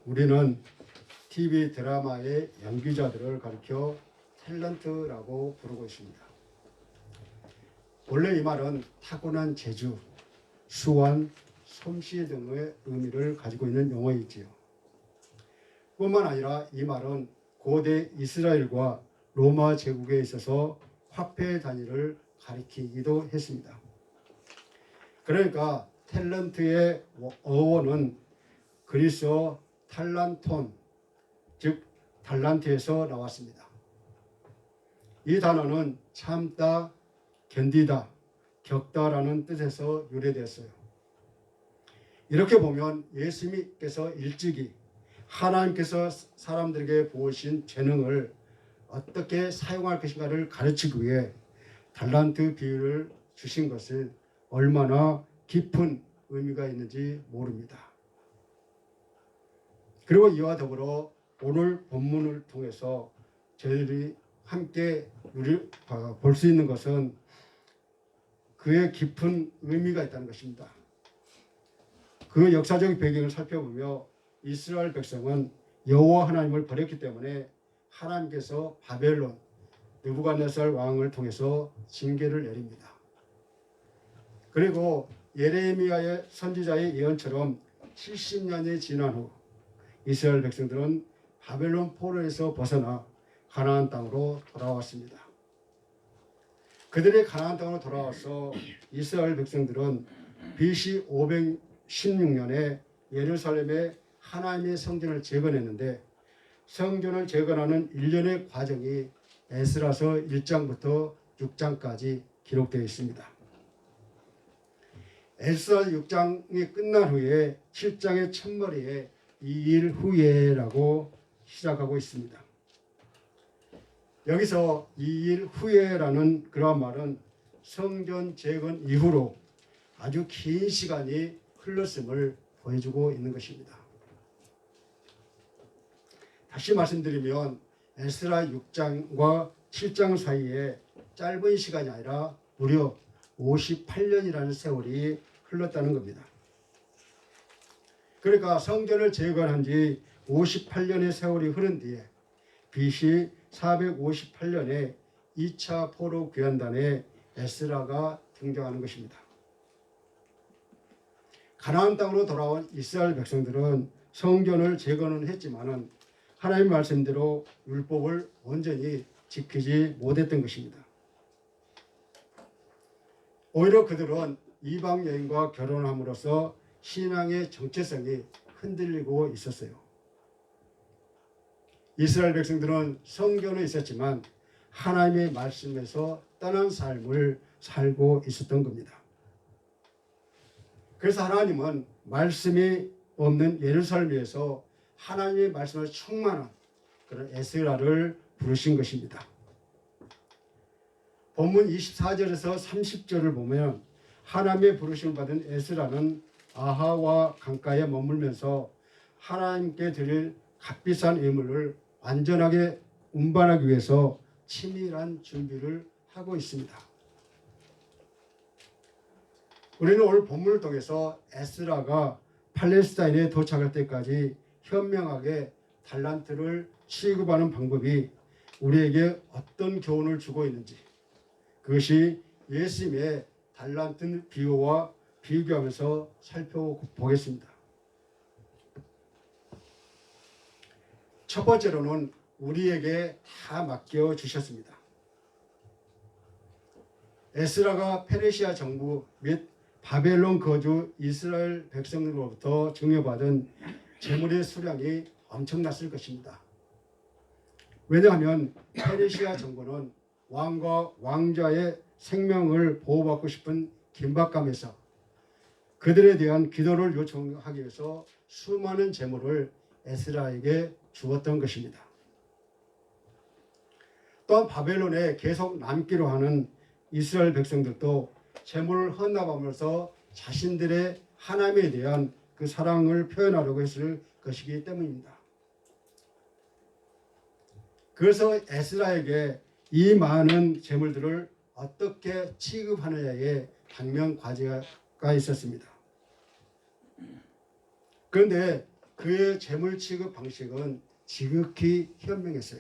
우리는 TV 드라마의 연기자들을 가리켜 탤런트라고 부르고 있습니다. 원래 이 말은 타고난 재주, 수완, 솜씨 등의 의미를 가지고 있는 용어이지요. 뿐만 아니라 이 말은 고대 이스라엘과 로마 제국에 있어서 화폐 단위를 가리키기도 했습니다. 그러니까 탤런트의 어원은 그리스어 탈란톤, 즉 달란트에서 나왔습니다. 이 단어는 참다, 견디다, 겪다라는 뜻에서 유래되었어요. 이렇게 보면 예수님께서 일찍이 하나님께서 사람들에게 부으신 재능을 어떻게 사용할 것인가를 가르치기 위해 달란트 비유를 주신 것을 얼마나 깊은 의미가 있는지 모릅니다. 그리고 이와 더불어 오늘 본문을 통해서 저희들이 함께 볼 수 있는 것은 그의 깊은 의미가 있다는 것입니다. 그 역사적 배경을 살펴보며 이스라엘 백성은 여호와 하나님을 버렸기 때문에 하나님께서 바벨론 느부갓네살 왕을 통해서 징계를 내립니다. 그리고 예레미야의 선지자의 예언처럼 70년이 지난 후 이스라엘 백성들은 바벨론 포로에서 벗어나 가나안 땅으로 돌아왔습니다. 그들이 가나안 땅으로 돌아와서 이스라엘 백성들은 BC 516년에 예루살렘에 하나님의 성전을 재건했는데 성전을 재건하는 일련의 과정이 에스라서 1장부터 6장까지 기록되어 있습니다. 에스라 6장이 끝난 후에 7장의 첫머리에 이 일 후에라고 시작하고 있습니다. 여기서 이 일 후에라는 그런 말은 성전 재건 이후로 아주 긴 시간이 흘렀음을 보여주고 있는 것입니다. 다시 말씀드리면 에스라 6장과 7장 사이에 짧은 시간이 아니라 무려 58년이라는 세월이 흘렀다는 겁니다. 그러니까 성전을 재건한 지 58년의 세월이 흐른 뒤에 BC 458년에 2차 포로 귀환단에 에스라가 등장하는 것입니다. 가나안 땅으로 돌아온 이스라엘 백성들은 성전을 재건은 했지만은 하나님 말씀대로 율법을 온전히 지키지 못했던 것입니다. 오히려 그들은 이방 여인과 결혼함으로써 신앙의 정체성이 흔들리고 있었어요. 이스라엘 백성들은 성전에 있었지만 하나님의 말씀에서 떠난 삶을 살고 있었던 겁니다. 그래서 하나님은 말씀이 없는 예루살렘에서 하나님의 말씀을 충만한 그런 에스라를 부르신 것입니다. 본문 24절에서 30절을 보면 하나님의 부르심을 받은 에스라는 아하와 강가에 머물면서 하나님께 드릴 값비싼 예물을 완전하게 운반하기 위해서 치밀한 준비를 하고 있습니다. 우리는 오늘 본문을 통해서 에스라가 팔레스타인에 도착할 때까지 현명하게 달란트를 취급하는 방법이 우리에게 어떤 교훈을 주고 있는지, 그것이 예수님의 달란트 비유와 비교하면서 살펴보겠습니다. 첫 번째로는 우리에게 다 맡겨주셨습니다. 에스라가 페르시아 정부 및 바벨론 거주 이스라엘 백성으로부터 증여받은 재물의 수량이 엄청났을 것입니다. 왜냐하면 페르시아 정부는 왕과 왕자의 생명을 보호받고 싶은 긴박감에서 그들에 대한 기도를 요청하기 위해서 수많은 재물을 에스라에게 주었던 것입니다. 또한 바벨론에 계속 남기로 하는 이스라엘 백성들도 재물을 헌납하면서 자신들의 하나님에 대한 그 사랑을 표현하려고 했을 것이기 때문입니다. 그래서 에스라에게 이 많은 재물들을 어떻게 취급하느냐에 당면 과제가 있었습니다. 그런데 그 그의 재물 취급 방식은 지극히 현명했어요.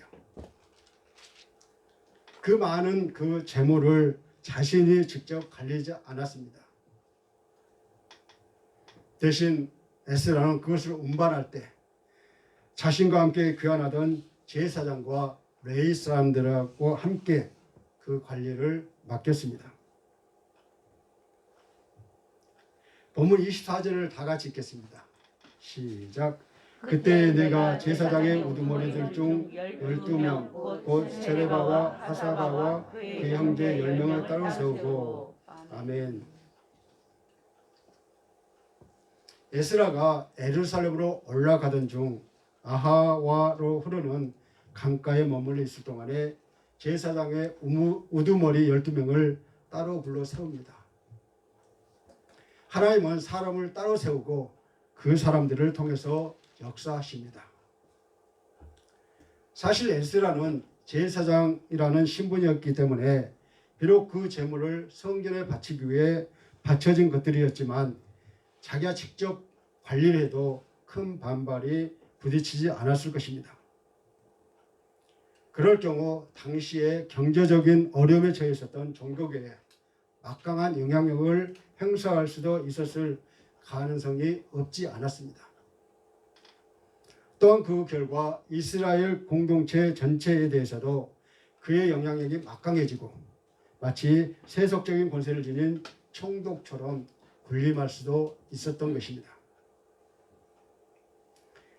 그 많은 그 재물을 자신이 직접 관리하지 않았습니다. 대신 에스라는 그것을 운반할 때 자신과 함께 귀환하던 제사장과 레위 사람들하고 함께 그 관리를 맡겼습니다. 본문 24절을 다 같이 읽겠습니다. 시작. 그때 내가 제사장의 우두머리들 중 12명 곧 세레바와 하사바와 그 형제 10명을 따로 세우고 아멘. 에스라가 예루살렘으로 올라가던 중 아하와로 흐르는 강가에 머물러 있을 동안에 제사장의 우두머리 12명을 따로 불러 세웁니다. 하나님은 사람을 따로 세우고 그 사람들을 통해서 역사하십니다. 사실 에스라는 제사장이라는 신분이었기 때문에 비록 그 제물을 성전에 바치기 위해 바쳐진 것들이었지만 자기가 직접 관리를 해도 큰 반발이 부딪히지 않았을 것입니다. 그럴 경우 당시에 경제적인 어려움에 처해 있었던 종교계에 막강한 영향력을 행사할 수도 있었을 가능성이 없지 않았습니다. 또한 그 결과 이스라엘 공동체 전체에 대해서도 그의 영향력이 막강해지고 마치 세속적인 권세를 지닌 총독처럼 군림할 수도 있었던 것입니다.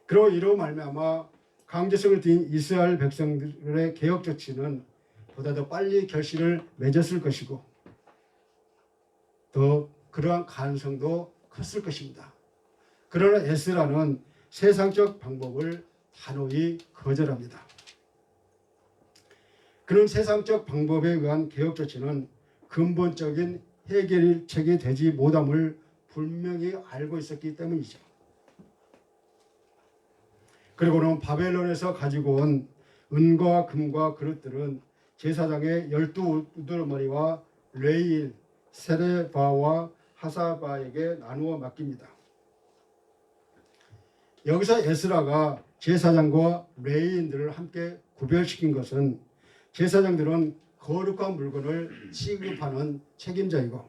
그로 이로 말미암아 강제성을 띤 이스라엘 백성들의 개혁 조치는 보다 더 빨리 결실을 맺었을 것이고 더 그러한 가능성도 컸을 것입니다. 그러나 에스라는 세상적 방법을 단호히 거절합니다. 그런 세상적 방법에 의한 개혁 조치는 근본적인 해결책이 되지 못함을 분명히 알고 있었기 때문이죠. 그리고는 바벨론에서 가지고 온 은과 금과 그릇들은 제사장의 12우두머리와 레일, 세레바와 하사바에게 나누어 맡깁니다. 여기서 에스라가 제사장과 레위인들을 함께 구별시킨 것은 제사장들은 거룩한 물건을 취급하는 책임자이고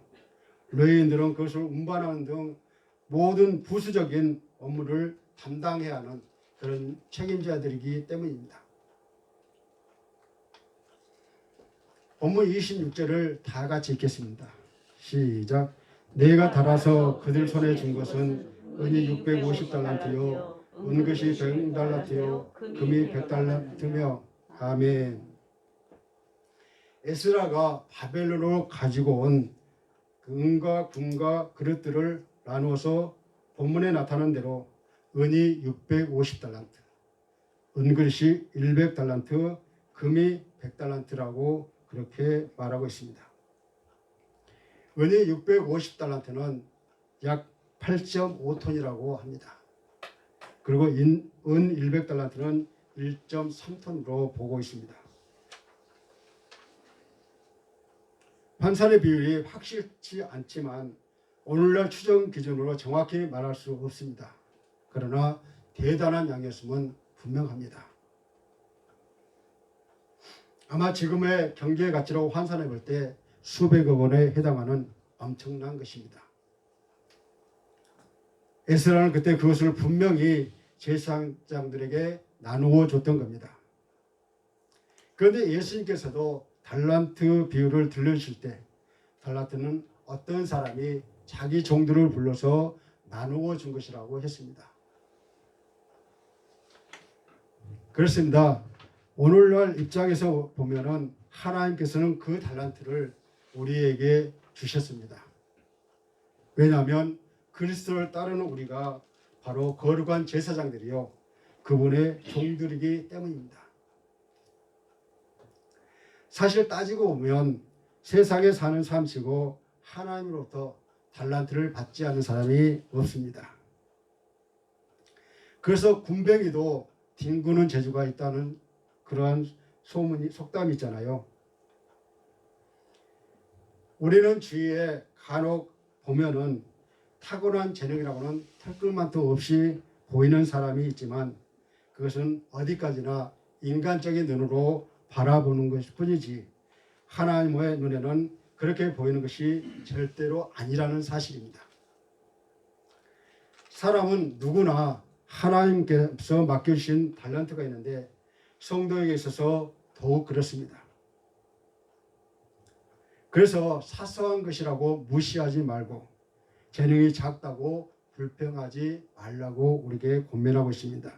레위인들은 그것을 운반하는 등 모든 부수적인 업무를 담당해야 하는 그런 책임자들이기 때문입니다. 본문 26절을 다 같이 읽겠습니다. 시작. 내가 달아서 그들 손에 준 것은 은이 650달란트요 은것이 100달란트요 금이 100달란트며 아멘. 에스라가 바벨론으로 가지고 온 은과 금과 그릇들을 나누어서 본문에 나타난 대로 은이 650달란트, 은글씨 100달란트, 금이 100달란트라고 그렇게 말하고 있습니다. 은이 650달란트는 약 8.5톤이라고 합니다. 그리고 은 100달란트는 1.3톤으로 보고 있습니다. 환산의 비율이 확실치 않지만 오늘날 추정 기준으로 정확히 말할 수 없습니다. 그러나 대단한 양이었음은 분명합니다. 아마 지금의 경제 가치로 환산해 볼 때 수백억 원에 해당하는 엄청난 것입니다. 에스라는 그때 그것을 분명히 제사장들에게 나누어 줬던 겁니다. 그런데 예수님께서도 달란트 비율을 들려주실 때 달란트는 어떤 사람이 자기 종들을 불러서 나누어 준 것이라고 했습니다. 그렇습니다. 오늘날 입장에서 보면은 하나님께서는 그 달란트를 우리에게 주셨습니다. 왜냐하면 그리스도를 따르는 우리가 바로 거룩한 제사장들이요 그분의 종들이기 때문입니다. 사실 따지고 보면 세상에 사는 삶이고 하나님으로부터 달란트를 받지 않는 사람이 없습니다. 그래서 군뱅이도 뒹구는 재주가 있다는 그러한 속담이 있잖아요. 우리는 주위에 간혹 보면은 타고난 재능이라고는 털끝만도 없이 보이는 사람이 있지만 그것은 어디까지나 인간적인 눈으로 바라보는 것일 뿐이지 하나님의 눈에는 그렇게 보이는 것이 절대로 아니라는 사실입니다. 사람은 누구나 하나님께서 맡겨주신 달란트가 있는데 성도에게 있어서 더욱 그렇습니다. 그래서 사소한 것이라고 무시하지 말고 재능이 작다고 불평하지 말라고 우리에게 권면하고 있습니다.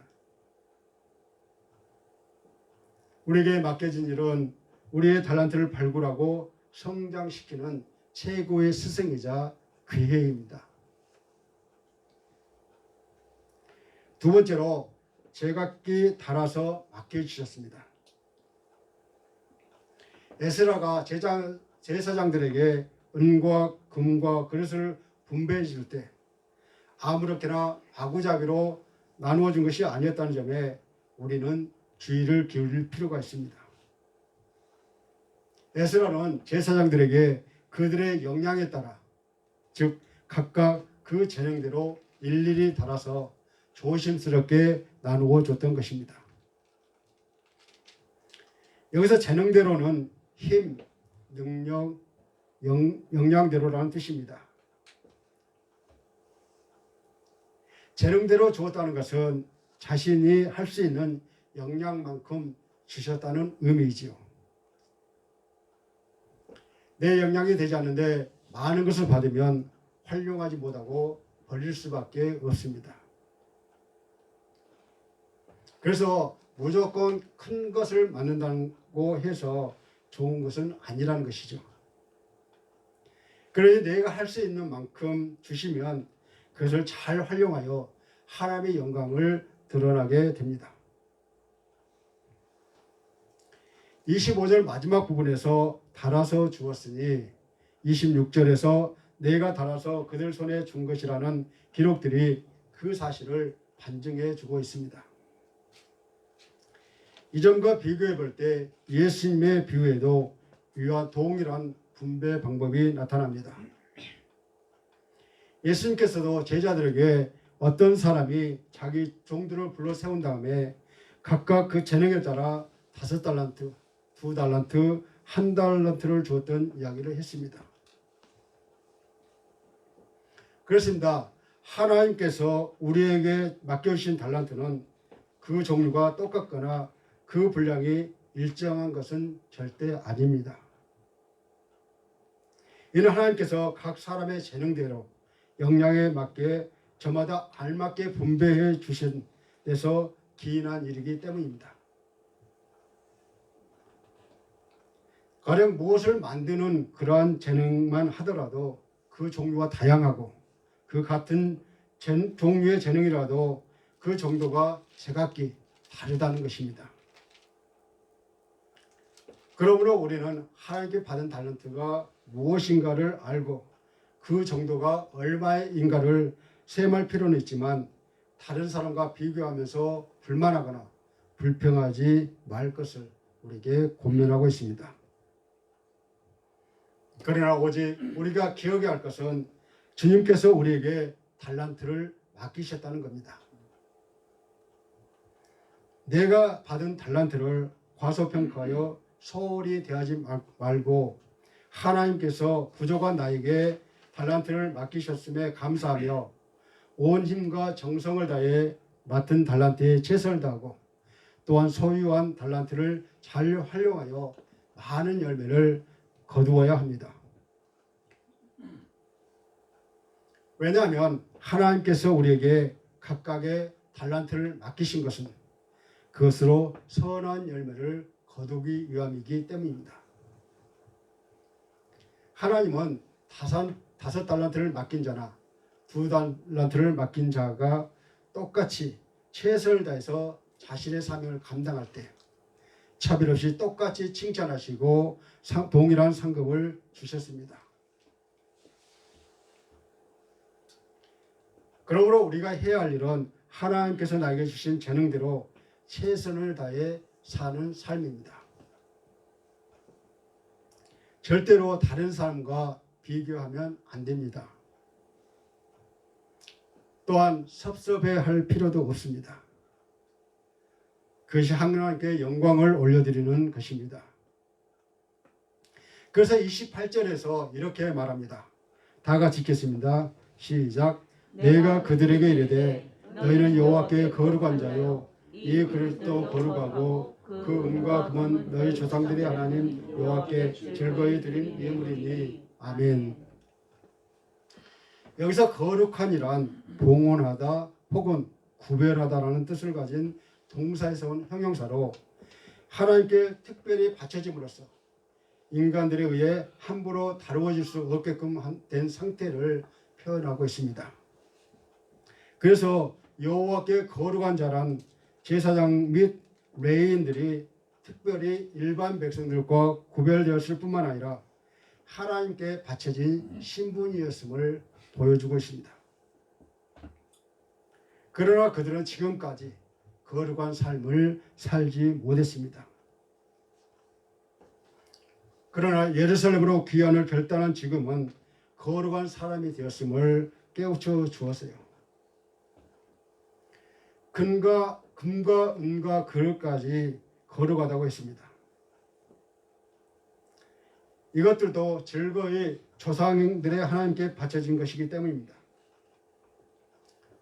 우리에게 맡겨진 일은 우리의 달란트를 발굴하고 성장시키는 최고의 스승이자 기회입니다. 두 번째로 제각기 달아서 맡겨주셨습니다. 에스라가 제사장들에게 은과 금과 그릇을 분배해 줄 때 아무렇게나 아구자기로 나누어 준 것이 아니었다는 점에 우리는 주의를 기울일 필요가 있습니다. 에스라는 제사장들에게 그들의 역량에 따라 즉 각각 그 재능대로 일일이 달아서 조심스럽게 나누어 줬던 것입니다. 여기서 재능대로는 힘, 능력, 역량대로라는 뜻입니다. 재능대로 주었다는 것은 자신이 할 수 있는 역량만큼 주셨다는 의미이지요. 내 역량이 되지 않는데 많은 것을 받으면 활용하지 못하고 버릴 수밖에 없습니다. 그래서 무조건 큰 것을 만든다고 해서 좋은 것은 아니라는 것이죠. 그러니 내가 할 수 있는 만큼 주시면 그것을 잘 활용하여 하나님의 영광을 드러나게 됩니다. 25절 마지막 부분에서 달아서 주었으니 26절에서 내가 달아서 그들 손에 준 것이라는 기록들이 그 사실을 반증해 주고 있습니다. 이전과 비교해 볼 때 예수님의 비유에도 이와 동일한 분배 방법이 나타납니다. 예수님께서도 제자들에게 어떤 사람이 자기 종들을 불러 세운 다음에 각각 그 재능에 따라 5달란트, 2달란트, 1달란트를 주었던 이야기를 했습니다. 그렇습니다. 하나님께서 우리에게 맡겨주신 달란트는 그 종류가 똑같거나 그 분량이 일정한 것은 절대 아닙니다. 이는 하나님께서 각 사람의 재능대로 역량에 맞게 저마다 알맞게 분배해 주신 데서 기인한 일이기 때문입니다. 가령 무엇을 만드는 그러한 재능만 하더라도 그 종류가 다양하고 그 같은 종류의 재능이라도 그 정도가 제각기 다르다는 것입니다. 그러므로 우리는 하나님께 받은 달란트가 무엇인가를 알고 그 정도가 얼마인가를 셈할 필요는 있지만 다른 사람과 비교하면서 불만하거나 불평하지 말 것을 우리에게 권면하고 있습니다. 그러나 오직 우리가 기억해야 할 것은 주님께서 우리에게 달란트를 맡기셨다는 겁니다. 내가 받은 달란트를 과소평가하여 소홀히 대하지 말고 하나님께서 부족한 나에게 달란트를 맡기셨음에 감사하며 온 힘과 정성을 다해 맡은 달란트에 최선을 다하고 또한 소유한 달란트를 잘 활용하여 많은 열매를 거두어야 합니다. 왜냐하면 하나님께서 우리에게 각각의 달란트를 맡기신 것은 그것으로 선한 열매를 거두기 위함이기 때문입니다. 하나님은 5달란트를 맡긴 자나 2달란트를 맡긴 자가 똑같이 최선을 다해서 자신의 사명을 감당할 때 차별 없이 똑같이 칭찬하시고 동일한 상급을 주셨습니다. 그러므로 우리가 해야 할 일은 하나님께서 나에게 주신 재능대로 최선을 다해 사는 삶입니다. 절대로 다른 사람과 비교하면 안 됩니다. 또한 섭섭해할 필요도 없습니다. 그것이 하나님께 영광을 올려드리는 것입니다. 그래서 28절에서 이렇게 말합니다. 다 같이 읽겠습니다. 시작. 내가 그들에게 이르되 너희는 여호와께 거룩한 자요 이 그릇도 거룩하고 그 은과 금은 너희 조상들의 하나님 여호와께 즐거이 드린 예물이니 아멘. 여기서 거룩한이란 봉헌하다 혹은 구별하다라는 뜻을 가진 동사에서 온 형용사로 하나님께 특별히 바쳐짐으로써 인간들에 의해 함부로 다루어질 수 없게끔 된 상태를 표현하고 있습니다. 그래서 여호와께 거룩한 자란 제사장 및 레위인들이 특별히 일반 백성들과 구별되었을 뿐만 아니라 하나님께 바쳐진 신분이었음을 보여주고 있습니다. 그러나 그들은 지금까지 거룩한 삶을 살지 못했습니다. 그러나 예루살렘으로 귀환을 결단한 지금은 거룩한 사람이 되었음을 깨우쳐 주었어요. 금과 은과 그릇까지 거룩하다고 했습니다. 이것들도 즐거이 조상들의 하나님께 바쳐진 것이기 때문입니다.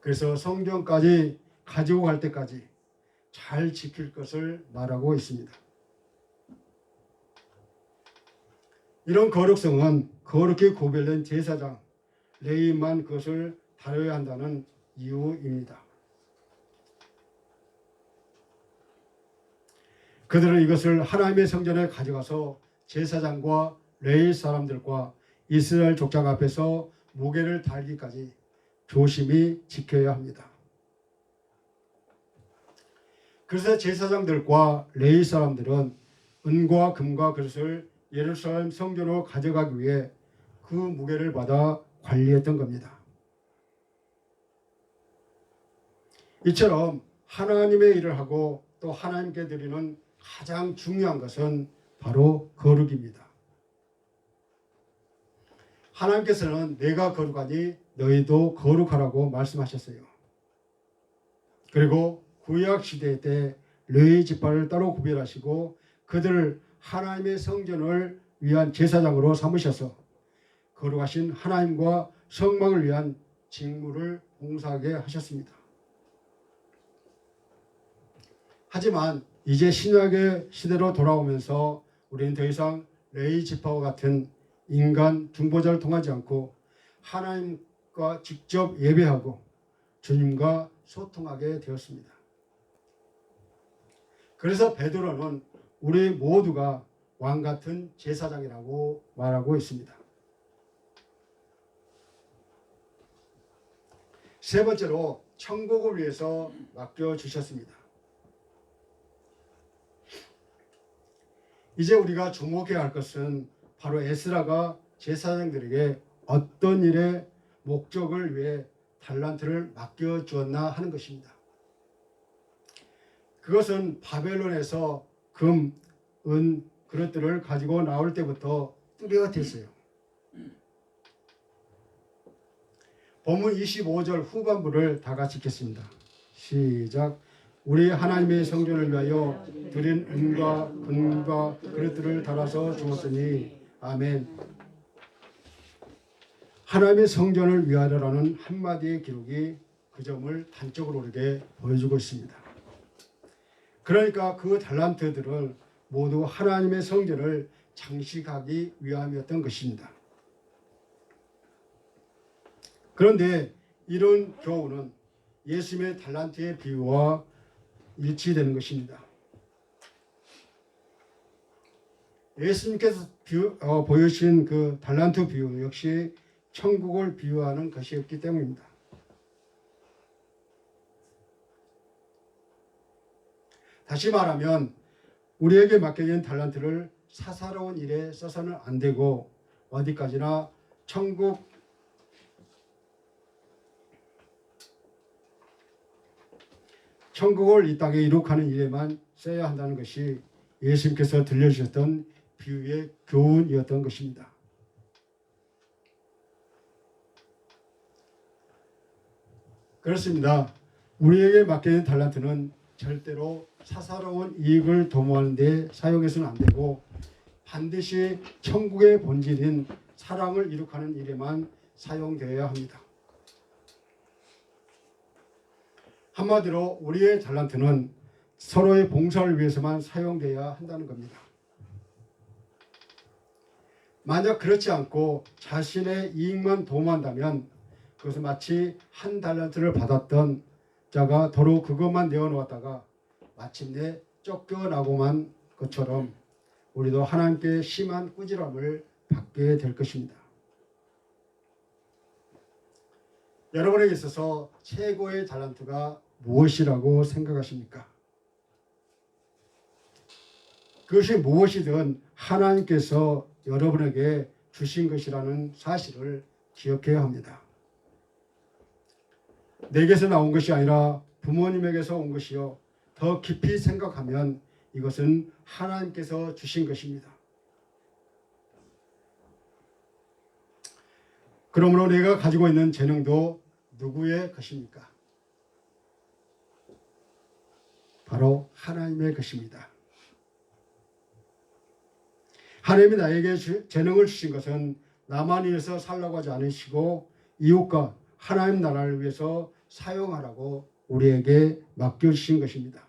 그래서 성전까지 가지고 갈 때까지 잘 지킬 것을 말하고 있습니다. 이런 거룩성은 거룩히 구별된 제사장, 레위인만 그것을 다뤄야 한다는 이유입니다. 그들은 이것을 하나님의 성전에 가져가서 제사장과 레위 사람들과 이스라엘 족장 앞에서 무게를 달기까지 조심히 지켜야 합니다. 그래서 제사장들과 레위 사람들은 은과 금과 그릇을 예루살렘 성전으로 가져가기 위해 그 무게를 받아 관리했던 겁니다. 이처럼 하나님의 일을 하고 또 하나님께 드리는 가장 중요한 것은 바로 거룩입니다. 하나님께서는 내가 거룩하니 너희도 거룩하라고 말씀하셨어요. 그리고 구약 시대 때 레위 지파를 따로 구별하시고 그들을 하나님의 성전을 위한 제사장으로 삼으셔서 거룩하신 하나님과 성막을 위한 직무를 봉사하게 하셨습니다. 하지만 이제 신약의 시대로 돌아오면서 우리는 더 이상 레위 지파와 같은 인간 중보자를 통하지 않고 하나님과 직접 예배하고 주님과 소통하게 되었습니다. 그래서 베드로는 우리 모두가 왕 같은 제사장이라고 말하고 있습니다. 세 번째로 천국을 위해서 맡겨주셨습니다. 이제 우리가 주목해야 할 것은 바로 에스라가 제사장들에게 어떤 일의 목적을 위해 달란트를 맡겨주었나 하는 것입니다. 그것은 바벨론에서 금, 은, 그릇들을 가지고 나올 때부터 뚜렷했어요. 본문 25절 후반부를 다 같이 읽겠습니다. 시작. 우리 하나님의 성전을 위하여 드린 은과 금과 그릇들을 달아서 주었으니 아멘. 하나님의 성전을 위하여라는 한마디의 기록이 그 점을 단적으로 우리에게 보여주고 있습니다. 그러니까 그 달란트들은 모두 하나님의 성전을 장식하기 위함이었던 것입니다. 그런데 이런 교훈은 예수님의 달란트의 비유와 일치되는 것입니다. 예수님께서 보여주신 그 달란트 비유 역시 천국을 비유하는 것이었기 때문입니다. 다시 말하면 우리에게 맡겨진 달란트를 사사로운 일에 써서는 안 되고 어디까지나 천국을 이 땅에 이룩하는 일에만 써야 한다는 것이 예수님께서 들려주셨던 비유의 교훈이었던 것입니다. 그렇습니다. 우리에게 맡겨진 달란트는 절대로 사사로운 이익을 도모하는 데 사용해서는 안 되고 반드시 천국의 본질인 사랑을 이룩하는 일에만 사용되어야 합니다. 한마디로 우리의 달란트는 서로의 봉사를 위해서만 사용되어야 한다는 겁니다. 만약 그렇지 않고 자신의 이익만 도모한다면 그것은 마치 한 달란트를 받았던 자가 도로 그것만 내어놓았다가 마침내 쫓겨나고만 것처럼 우리도 하나님께 심한 꾸지람을 받게 될 것입니다. 여러분에게 있어서 최고의 달란트가 무엇이라고 생각하십니까? 그것이 무엇이든 하나님께서 여러분에게 주신 것이라는 사실을 기억해야 합니다. 내게서 나온 것이 아니라 부모님에게서 온 것이요. 더 깊이 생각하면 이것은 하나님께서 주신 것입니다. 그러므로 내가 가지고 있는 재능도 누구의 것입니까? 바로 하나님의 것입니다. 하나님이 나에게 재능을 주신 것은 나만 위해서 살라고 하지 않으시고 이웃과 하나님 나라를 위해서 사용하라고 우리에게 맡겨주신 것입니다.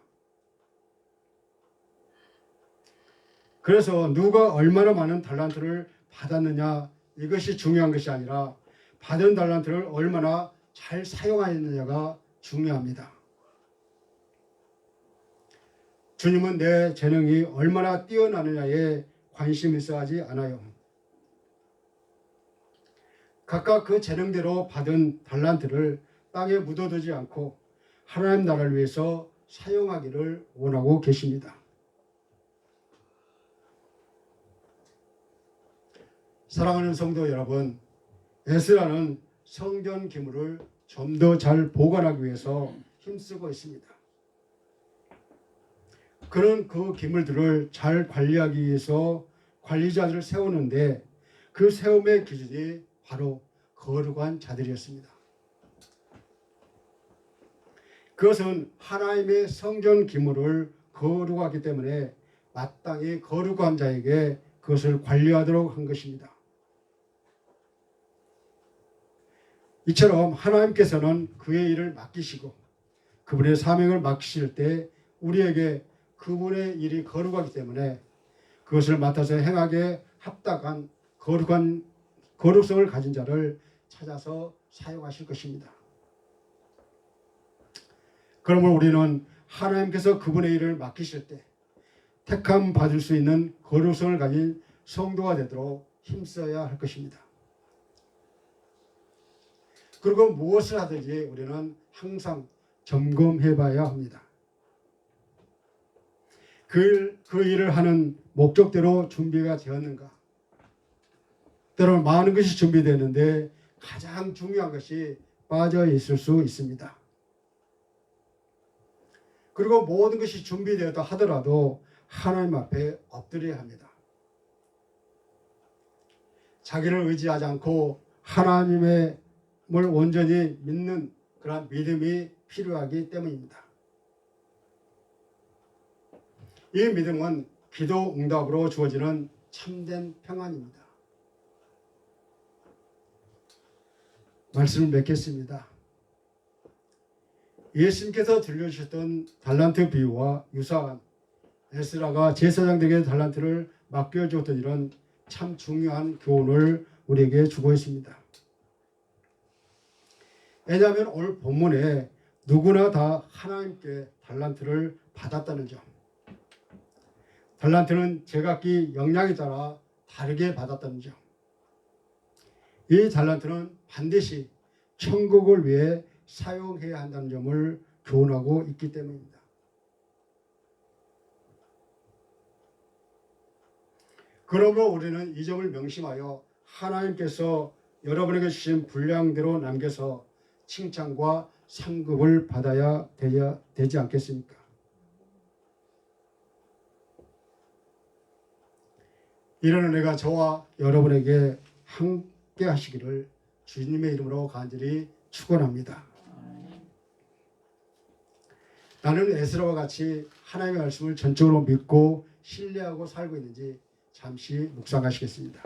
그래서 누가 얼마나 많은 달란트를 받았느냐 이것이 중요한 것이 아니라 받은 달란트를 얼마나 잘 사용하였느냐가 중요합니다. 주님은 내 재능이 얼마나 뛰어나느냐에 관심 있어 하지 않아요. 각각 그 재능대로 받은 달란트를 땅에 묻어두지 않고 하나님 나라를 위해서 사용하기를 원하고 계십니다. 사랑하는 성도 여러분, 에스라는 성전 기물을 좀 더 잘 보관하기 위해서 힘쓰고 있습니다. 그는 그 기물들을 잘 관리하기 위해서 관리자들을 세우는데 그 세움의 기준이 바로 거룩한 자들이었습니다. 그것은 하나님의 성전 기물을 거룩하기 때문에 마땅히 거룩한 자에게 그것을 관리하도록 한 것입니다. 이처럼 하나님께서는 그의 일을 맡기시고 그분의 사명을 맡기실 때 우리에게 그분의 일이 거룩하기 때문에 그것을 맡아서 행하기에 합당한 거룩성을 가진 자를 찾아서 사용하실 것입니다. 그러므로 우리는 하나님께서 그분의 일을 맡기실 때 택함 받을 수 있는 거룩성을 가진 성도가 되도록 힘써야 할 것입니다. 그리고 무엇을 하든지 우리는 항상 점검해 봐야 합니다. 그 일을 하는 목적대로 준비가 되었는가? 때로는 많은 것이 준비되는데 가장 중요한 것이 빠져 있을 수 있습니다. 그리고 모든 것이 준비되었다 하더라도 하나님 앞에 엎드려야 합니다. 자기를 의지하지 않고 하나님을 온전히 믿는 그런 믿음이 필요하기 때문입니다. 이 믿음은 기도 응답으로 주어지는 참된 평안입니다. 말씀을 맺겠습니다. 예수님께서 들려주셨던 달란트 비유와 유사한 에스라가 제사장들에게 달란트를 맡겨주었던 일은 참 중요한 교훈을 우리에게 주고 있습니다. 왜냐하면 오늘 본문에 누구나 다 하나님께 달란트를 받았다는 점, 달란트는 제각기 역량에 따라 다르게 받았다는 점, 이 달란트는 반드시 천국을 위해 사용해야 한다는 점을 교훈하고 있기 때문입니다. 그러므로 우리는 이 점을 명심하여 하나님께서 여러분에게 주신 분량대로 남겨서 칭찬과 상급을 받아야 되지 않겠습니까? 이런 은혜가 저와 여러분에게 함께 하시기를 주님의 이름으로 간절히 축원합니다. 나는 에스라와 같이 하나님의 말씀을 전적으로 믿고 신뢰하고 살고 있는지 잠시 묵상하시겠습니다.